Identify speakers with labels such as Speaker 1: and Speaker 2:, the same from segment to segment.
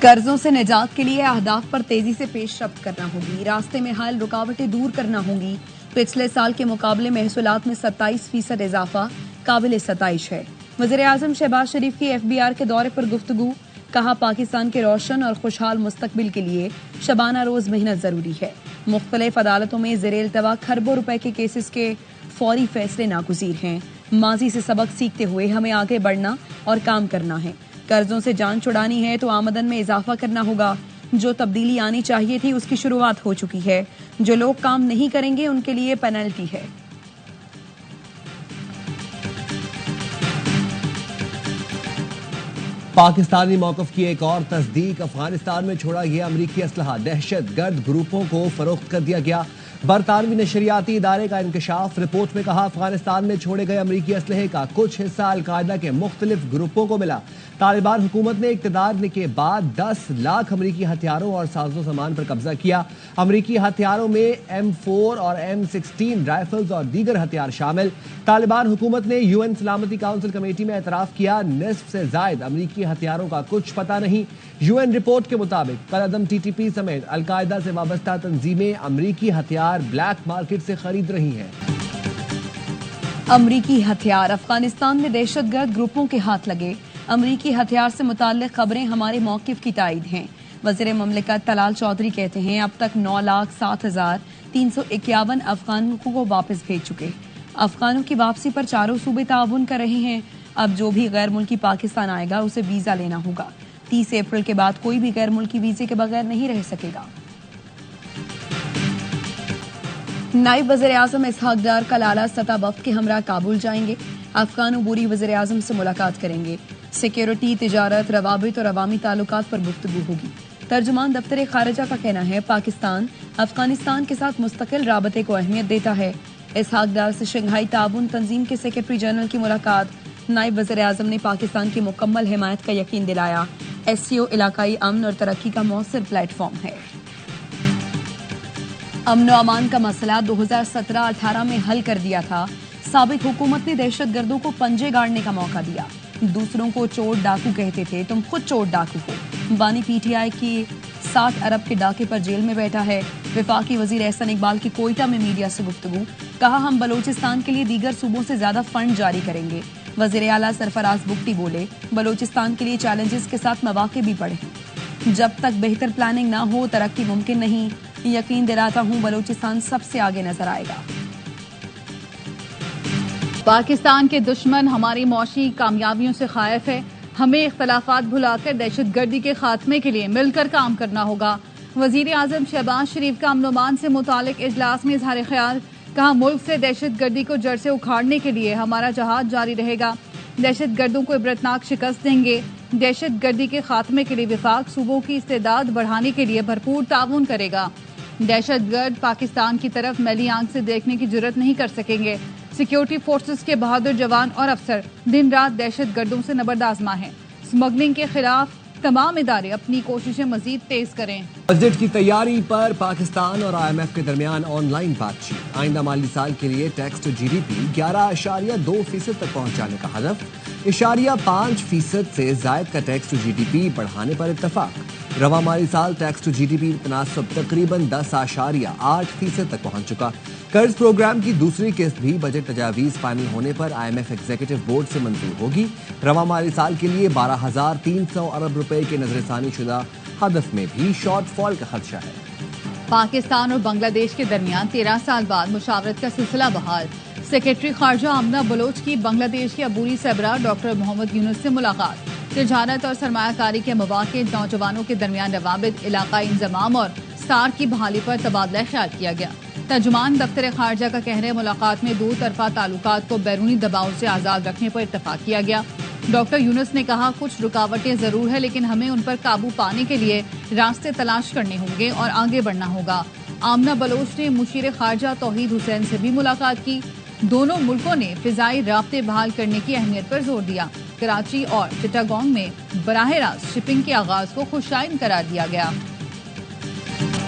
Speaker 1: قرضوں سے نجات کے لیے اہداف پر تیزی سے پیش رفت کرنا ہوگی، راستے میں حائل رکاوٹیں دور کرنا ہوں گی۔ پچھلے سال کے مقابلے محصولات میں 27% اضافہ قابل ستائش ہے۔ وزیراعظم شہباز شریف کی FBR کے دورے پر گفتگو، کہا پاکستان کے روشن اور خوشحال مستقبل کے لیے شبانہ روز محنت ضروری ہے۔ مختلف عدالتوں میں زیر التوا کھربوں روپے کے کیسز کے فوری فیصلے ناگزیر ہیں۔ ماضی سے سبق سیکھتے ہوئے ہمیں آگے بڑھنا اور کام کرنا ہے۔ قرضوں سے جان چھڑانی ہے تو آمدن میں اضافہ کرنا ہوگا۔ جو تبدیلی آنی چاہیے تھی اس کی شروعات ہو چکی ہے۔ جو لوگ کام نہیں کریں گے ان کے لیے پینلٹی ہے۔
Speaker 2: پاکستانی موقف کی ایک اور تصدیق، افغانستان میں چھوڑا گیا امریکی اسلحہ دہشت گرد گروپوں کو فروخت کر دیا گیا۔ برطانوی نشریاتی ادارے کا انکشاف، رپورٹ میں کہا افغانستان میں چھوڑے گئے امریکی اسلحے کا کچھ حصہ القاعدہ کے مختلف گروپوں کو ملا۔ طالبان حکومت نے اقتدار کے بعد 10 لاکھ امریکی ہتھیاروں اور ساز و سامان پر قبضہ کیا۔ امریکی ہتھیاروں میں M4 اور M16 رائفلز اور دیگر ہتھیار شامل۔ طالبان حکومت نے UN سلامتی کونسل کمیٹی میں اعتراف کیا، نصف سے زائد امریکی ہتھیاروں کا کچھ پتہ نہیں۔ UN رپورٹ کے مطابق قلعدم TTP سمیت القاعدہ سے وابستہ تنظیمیں امریکی ہتھیار بلیک مارکیٹ سے خرید رہی ہیں۔
Speaker 1: امریکی ہتھیار افغانستان میں دہشت گرد گروپوں کے ہاتھ لگے۔ امریکی ہتھیار سے متعلق خبریں ہمارے موقف کی تائید ہیں۔ وزیر مملکت طلال چودھری کہتے ہیں اب تک 9,07,351 افغانوں کو واپس بھیج چکے۔ افغانوں کی واپسی پر چاروں صوبے تعاون کر رہے ہیں۔ اب جو بھی غیر ملکی پاکستان آئے گا اسے ویزا لینا ہوگا۔ 30 اپریل کے بعد کوئی بھی غیر ملکی ویزے کے بغیر نہیں رہ سکے گا۔ نائب وزیر اعظم اسحاق ڈار کل اعلیٰ سطح وفد کے ہمراہ کابل جائیں گے۔ افغان عبوری وزیر اعظم سے ملاقات کریں گے۔ سیکیورٹی، تجارت، روابط اور عوامی تعلقات پر گفتگو ہوگی۔ ترجمان دفتر خارجہ کا کہنا ہے پاکستان افغانستان کے ساتھ مستقل رابطے کو اہمیت دیتا ہے۔ اسحاق ڈار سے شنگھائی تعاون تنظیم کے سیکرٹری جنرل کی ملاقات۔ نائب وزیر اعظم نے پاکستان کی مکمل حمایت کا یقین دلایا۔ SCO علاقائی امن اور ترقی کا مؤثر پلیٹ فارم ہے۔ امن و امان کا مسئلہ 2017-18 میں حل کر دیا تھا۔ سابق حکومت نے دہشت گردوں کو پنجے گاڑنے کا موقع دیا۔ دوسروں کو چور ڈاکو کہتے تھے، تم خود چور ڈاکو ہو۔ بانی PTI کی 60 ارب کے ڈاکے پر جیل میں بیٹھا ہے۔ وفاقی وزیر احسن اقبال کی کوئٹہ میں میڈیا سے گفتگو، کہا ہم بلوچستان کے لیے دیگر صوبوں سے زیادہ فنڈ جاری کریں گے۔ وزیر اعلیٰ سرفراز بگٹی بولے بلوچستان کے لیے چیلنجز کے ساتھ مواقع بھی پڑے ہیں۔ جب تک بہتر پلاننگ نہ ہو ترقی ممکن نہیں۔ یقین دلاتا ہوں بلوچستان سب سے آگے نظر آئے گا۔
Speaker 3: پاکستان کے دشمن ہماری معاشی کامیابیوں سے خائف ہے۔ ہمیں اختلافات بھلا کر دہشت گردی کے خاتمے کے لیے مل کر کام کرنا ہوگا۔ وزیر اعظم شہباز شریف کا امن و امان سے متعلق اجلاس میں اظہار خیال، کہا ملک سے دہشت گردی کو جڑ سے اکھاڑنے کے لیے ہمارا جہاد جاری رہے گا۔ دہشت گردوں کو عبرتناک شکست دیں گے۔ دہشت گردی کے خاتمے کے لیے وفاق صوبوں کی استعداد بڑھانے کے لیے بھرپور تعاون کرے گا۔ دہشت گرد پاکستان کی طرف میلی آنکھ سے دیکھنے کی جرات نہیں کر سکیں گے۔ سیکیورٹی فورسز کے بہادر جوان اور افسر دن رات دہشت گردوں سے نبرد آزما ہیں۔ اسمگلنگ کے خلاف تمام ادارے اپنی کوششیں مزید تیز کریں۔
Speaker 2: بجٹ کی تیاری پر پاکستان اور IMF کے درمیان آن لائن بات چیت۔ آئندہ مالی سال کے لیے ٹیکس ٹو GDP 11.2% تک پہنچانے کا ہدف۔ 0.5% سے زائد کا ٹیکس ٹو GDP بڑھانے پر اتفاق۔ رواں مالی سال ٹیکس ٹو GDP تناسب تقریباً 10.8% تک پہنچ چکا۔ قرض پروگرام کی دوسری قسط بھی بجٹ تجاویز فائنل ہونے پر IMF ایگزیکٹو بورڈ سے منظور ہوگی۔ رواں مالی سال کے لیے 12,300 ارب روپے کے نظر ثانی شدہ ہدف میں بھی شارٹ فال کا خدشہ ہے۔
Speaker 3: پاکستان اور بنگلہ دیش کے درمیان 13 سال بعد مشاورت کا سلسلہ بحال۔ سیکرٹری خارجہ آمنہ بلوچ کی بنگلہ دیش کے عبوری سربراہ ڈاکٹر محمد یونس سے ملاقات۔ تجارت اور سرمایہ کاری کے مواقع، نوجوانوں کے درمیان روابط، علاقائی انضمام اور سٹار کی بحالی پر تبادلہ خیال کیا گیا۔ ترجمان دفتر خارجہ کا کہنا ہے ملاقات میں دو طرفہ تعلقات کو بیرونی دباؤ سے آزاد رکھنے پر اتفاق کیا گیا۔ ڈاکٹر یونس نے کہا کچھ رکاوٹیں ضرور ہیں لیکن ہمیں ان پر قابو پانے کے لیے راستے تلاش کرنے ہوں گے اور آگے بڑھنا ہوگا۔ آمنہ بلوچ نے مشیر خارجہ توحید حسین سے بھی ملاقات کی۔ دونوں ملکوں نے فضائی رابطے بحال کرنے کی اہمیت پر زور دیا۔ کراچی اور چٹاگانگ میں براہ راست شپنگ کے آغاز کو خوش آئند قرار دیا گیا۔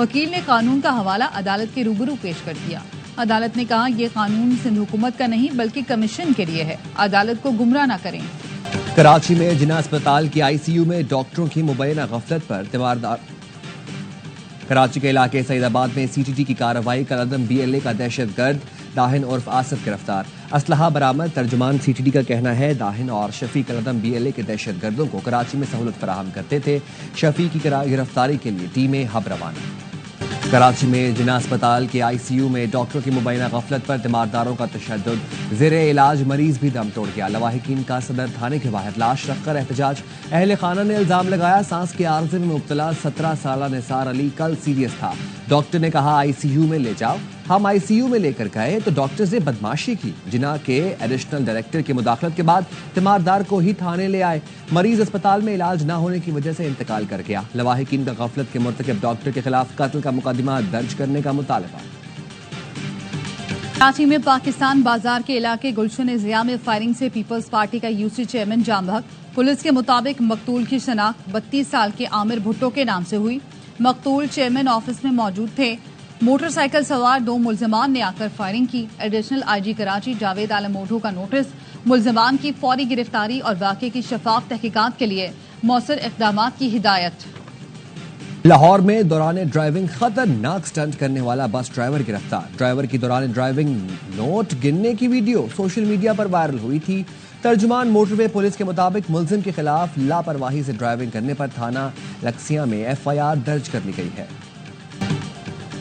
Speaker 3: وکیل نے قانون کا حوالہ عدالت کے روبرو پیش کر دیا۔ عدالت نے کہا یہ قانون سندھ حکومت کا نہیں بلکہ کمیشن کے لیے ہے، عدالت کو گمراہ نہ کریں۔
Speaker 2: کراچی میں جناح اسپتال کی آئی سی یو میں ڈاکٹروں کی مبینہ غفلت پر تیماردار۔ کراچی کے علاقے سعید آباد میں سی ٹی ٹی کی کارروائی، کالعدم بی ایل اے کا دہشت گرد داہن عرف آصف گرفتار، اسلحہ برآمد۔ ترجمان سی ٹی ٹی کا کہنا ہے داہن اور شفیع کالعدم بی ایل اے کے دہشت گردوں کو کراچی میں سہولت فراہم کرتے تھے۔ شفیع کی گرفتاری کے لیے ٹیمیں ہب روانہ۔ کراچی میں جناح اسپتال کے آئی سی یو میں ڈاکٹروں کی مبینہ غفلت پر تیمارداروں کا تشدد، زیر علاج مریض بھی دم توڑ گیا۔ لواحقین کا صدر تھانے کے باہر لاش رکھ کر احتجاج، اہل خانہ نے الزام لگایا سانس کے عارضے میں مبتلا 17 سالہ نثار علی کل سیریس تھا، ڈاکٹر نے کہا آئی سی یو میں لے جاؤ۔ ہم آئی سی یو میں لے کر گئے تو ڈاکٹر سے بدماشی کی، جناح کے ایڈیشنل ڈائریکٹر کی مداخلت کے بعد تیماردار کو ہی تھانے لے آئے، مریض اسپتال میں علاج نہ ہونے کی وجہ سے انتقال کر گیا۔ لواحقین کا غفلت کے مرتکب ڈاکٹر کے خلاف قتل کا مقدمہ درج کرنے کا مطالبہ۔
Speaker 3: کراچی میں پاکستان بازار کے علاقے گلشن ضیاء میں فائرنگ سے پیپلز پارٹی کا یو سی چیئرمین جام بحق، پولیس کے مطابق مقتول کی شناخت 32 سال کے عامر بھٹو کے نام سے ہوئی۔ مقتول چیئرمین آفس میں موجود تھے۔ موٹر سائیکل سوار 2 ملزمان نے آ کر فائرنگ کی۔ ایڈیشنل آئی جی کراچی جاوید عالم اوڈھو کا نوٹس، ملزمان کی فوری گرفتاری اور واقعے کی شفاف تحقیقات کے لیے مؤثر اقدامات کی ہدایت۔
Speaker 2: لاہور میں دوران ڈرائیونگ خطرناک سٹنٹ کرنے والا بس ڈرائیور گرفتار، ڈرائیور کی دوران ڈرائیونگ نوٹ گننے کی ویڈیو سوشل میڈیا پر وائرل ہوئی تھی۔ ترجمان موٹر وے پولیس کے مطابق ملزم کے خلاف لاپرواہی سے ڈرائیونگ کرنے پر تھانہ لکسیاں میں ایف آئی آر درج کر لی گئی ہے۔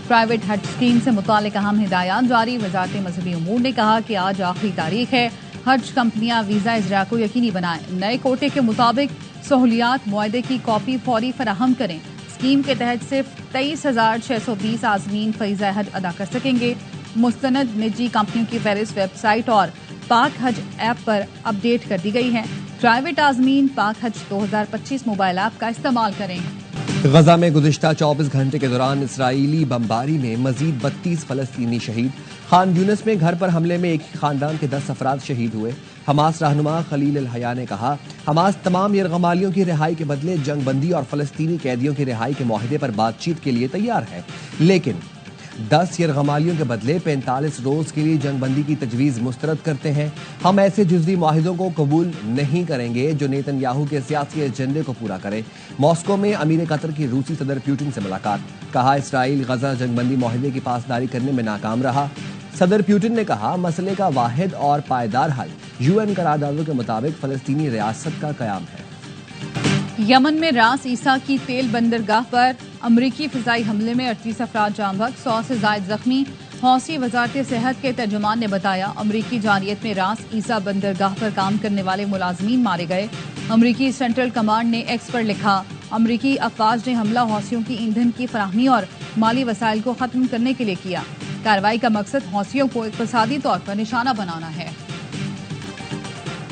Speaker 3: پرائیویٹ حج اسکیم سے متعلق اہم ہدایات جاری، وزارت مذہبی امور نے کہا کہ آج آخری تاریخ ہے، حج کمپنیاں ویزا اجرا کو یقینی بنائیں، نئے کوٹے کے مطابق سہولیات معاہدے کی کاپی فوری فراہم کریں۔ اسکیم کے تحت صرف 23,620 عازمین فریضہ حج ادا کر سکیں گے۔ مستند نجی کمپنیوں کی فہرست ویب سائٹ اور پاک حج ایپ پر اپ ڈیٹ کر دی گئی ہے۔ پرائیویٹ عازمین پاک حج 2025 موبائل ایپ کا استعمال کریں۔
Speaker 2: غزہ میں گزشتہ 24 گھنٹے کے دوران اسرائیلی بمباری میں مزید 32 فلسطینی شہید، خان یونس میں گھر پر حملے میں ایک ہی خاندان کے 10 افراد شہید ہوئے۔ حماس رہنما خلیل الحیا نے کہا حماس تمام یرغمالیوں کی رہائی کے بدلے جنگ بندی اور فلسطینی قیدیوں کی رہائی کے معاہدے پر بات چیت کے لیے تیار ہے، لیکن 10 یرغمالیوں کے بدلے 45 روز کے لیے جنگ بندی کی تجویز مسترد کرتے ہیں۔ ہم ایسے جزوی معاہدوں کو قبول نہیں کریں گے جو نیتن یاہو کے سیاسی ایجنڈے کو پورا کرے۔ ماسکو میں امیر قطر کی روسی صدر پیوٹن سے ملاقات، کہا اسرائیل غزہ جنگ بندی معاہدے کی پاسداری کرنے میں ناکام رہا۔ صدر پیوٹن نے کہا مسئلے کا واحد اور پائیدار حل یو این قراردادوں کے مطابق فلسطینی ریاست کا قیام ہے۔
Speaker 3: یمن میں راس عیسیٰ کی تیل بندرگاہ پر امریکی فضائی حملے میں 38 افراد جاں بحق، 100 سے زائد زخمی۔ حوثی وزارت صحت کے ترجمان نے بتایا امریکی جارحیت میں راس عیسیٰ بندرگاہ پر کام کرنے والے ملازمین مارے گئے۔ امریکی سینٹرل کمانڈ نے ایکس پر لکھا امریکی افواج نے حملہ حوثیوں کی ایندھن کی فراہمی اور مالی وسائل کو ختم کرنے کے لیے کیا۔ کارروائی کا مقصد حوثیوں کو اقتصادی طور پر نشانہ بنانا ہے۔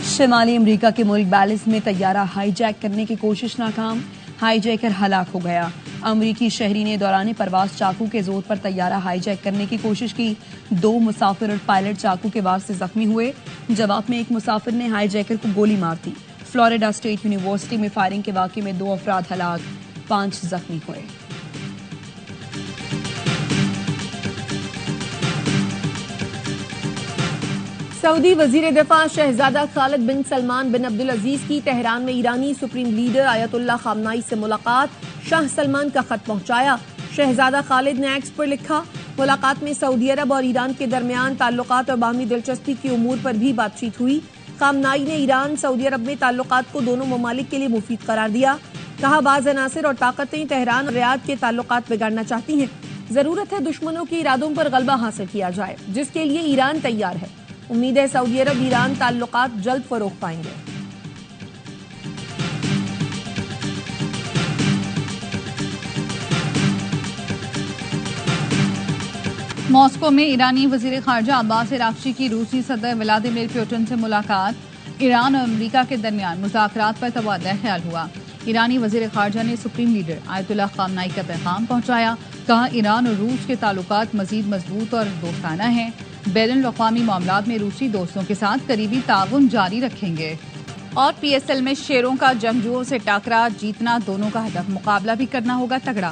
Speaker 1: شمالی امریکہ کے ملک بیلز میں طیارہ ہائی جیک کرنے کی کوشش ناکام، ہائی جیکر ہلاک ہو گیا۔ امریکی شہری نے دوران پرواز چاقو کے زور پر طیارہ ہائی جیک کرنے کی کوشش کی، 2 مسافر اور پائلٹ چاقو کے وار سے زخمی ہوئے۔ جواب میں ایک مسافر نے ہائی جیکر کو گولی مار دی۔ فلوریڈا اسٹیٹ یونیورسٹی میں فائرنگ کے واقعے میں 2 افراد ہلاک، 5 زخمی ہوئے۔
Speaker 4: سعودی وزیر دفاع شہزادہ خالد بن سلمان بن عبدالعزیز کی تہران میں ایرانی سپریم لیڈر آیت اللہ خامنائی سے ملاقات، شاہ سلمان کا خط پہنچایا۔ شہزادہ خالد نے ایکس پر لکھا ملاقات میں سعودی عرب اور ایران کے درمیان تعلقات اور باہمی دلچسپی کے امور پر بھی بات چیت ہوئی۔ خامنائی نے ایران سعودی عرب میں تعلقات کو دونوں ممالک کے لیے مفید قرار دیا، کہا بعض عناصر اور طاقتیں تہران اور ریاض کے تعلقات بگاڑنا چاہتی ہیں، ضرورت ہے دشمنوں کے ارادوں پر غلبہ حاصل کیا جائے جس کے لیے ایران تیار ہے۔ امید ہے سعودی عرب ایران تعلقات جلد فروغ پائیں گے۔
Speaker 3: ماسکو میں ایرانی وزیر خارجہ عباس عراقچی کی روسی صدر ولادیمیر پیوٹن سے ملاقات، ایران اور امریکہ کے درمیان مذاکرات پر تبادلہ خیال ہوا۔ ایرانی وزیر خارجہ نے سپریم لیڈر آیت اللہ خامنائی کا پیغام پہنچایا، کہا ایران اور روس کے تعلقات مزید مضبوط اور دوستانہ ہیں، بین الاقوامی معاملات میں روسی دوستوں کے ساتھ قریبی تعاون جاری رکھیں گے۔ اور پی ایس ایل میں شیروں کا جنگجوؤں سے ٹاکرا، جیتنا دونوں کا ہدف، مقابلہ بھی کرنا ہوگا تگڑا۔